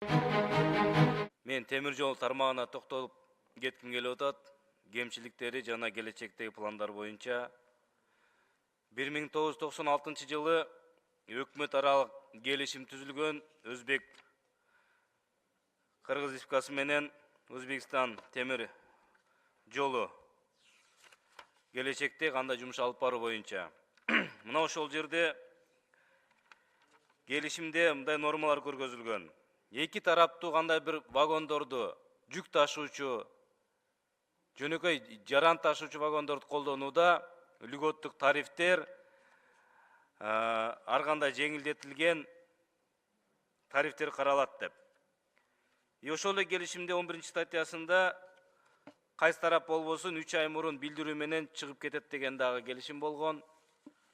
Мен темир жол тармагына токтолуп кетким келип атат. Кемчиликтери жана келечектеги пландар боюнча 1996 жылы өкмөт аралык келишим түзүлгөн. Өзбек Кыргыз Республикасы менен Өзбекстан темир жолу келечекте кандай жумуш алып баруу боюнча. Мына ошол жерде келишимде мындай нормалар көргөзүлгөн. Эки тараптуу кандай бир вагондорду, жүк ташуучу, жөнөкөй жаран ташуучу вагондорду колдонууда льготтук тарифтер ар кандай жеңилдетилген тарифтер каралат деп. Ошол эле келишимде 11 статьясында кайсы тарап болбосун 3 ай мурун билдирүү менен чыгып кетет деген дагы келишим болгон.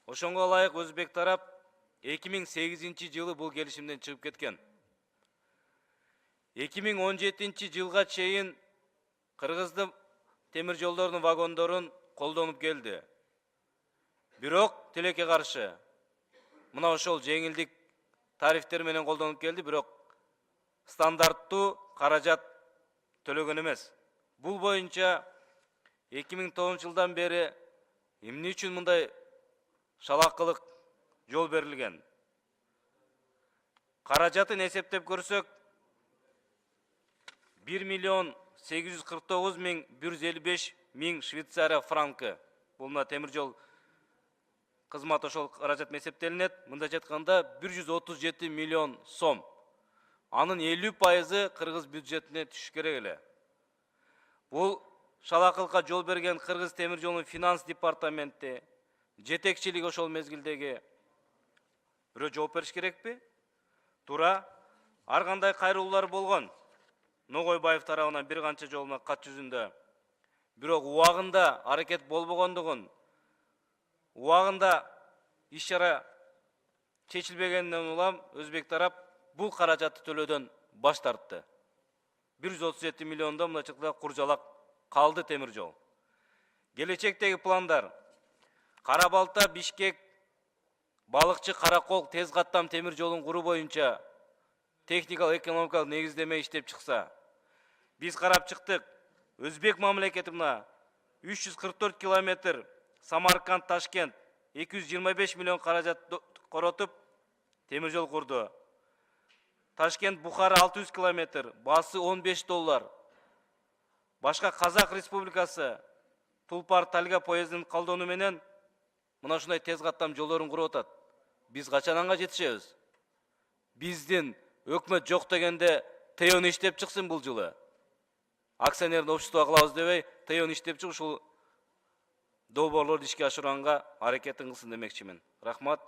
Ошонго ылайык өзбек тарап 2008 жылы бул келишимден чыгып кеткен. 2017 жылга чейин Кыргыздын темир жолдордун вагондорун колдонуп келди. Бирок тилекке каршы мына ошол жеңилдик тарифтер менен колдонуп келди, бирок стандарттуу каражат төлөгөн эмес. Бул боюнча 2009 жылдан бери эмне үчүн мындай шалакылык жол берилген? Каражатын эсептеп көрсөк 1.849.155.000 Швейцария франкы. Бул мына темир жол кызматы ошол каражат менен эсептелинет. Мындайча айтканда 137 миллион сом. Анын 50% Кыргыз бюджетине түшүш керек эле. Бул шалакылыкка жол берген Кыргыз темир жолунун финанс департаменти, жетекчилиги ошол мезгилдеги бирөө жооп бериш керекпи? Туура. Ар кандай кайрылуулар болгон. Ногойбаев тарабынан бир канча жолуна кат жүзүндө. Бирок убагында аракет болбогондугун, убагында иш-чара чечилбегенден улам өзбек тарап бул каражатты төлөөдөн баш тартты. 137 миллиондон мындайча айтканда куржалак калды темир жол. Келечектеги пландар: Кара-Балта, Бишкек, Балыкчы, Каракол тез каттам темир жолун куруу боюнча техникалык экономикалык негиздеме иштеп чыкса. Биз карап чыктык. Өзбек мамлекети мына 344 километр Самарканд, Ташкент 225 миллион каражат коротуп темир жол курду. Ташкент, Бухара 600 километр, басы $15. Башка Казак Республикасы Тулпар, Талга поездин колдонуу менен мына ушундай тез каттам жолдорун куруп атат. Биз качан анга жетишебиз? Биздин өкмөт жок дегенде ТЭОны иштеп чыксын бул жылы. Акционерный общество кылабыз дебей, ТЭОны иштеп чыгып ушул долбоорлорду ишке ашырганга аракетин кылсын демекчимин. Рахмат.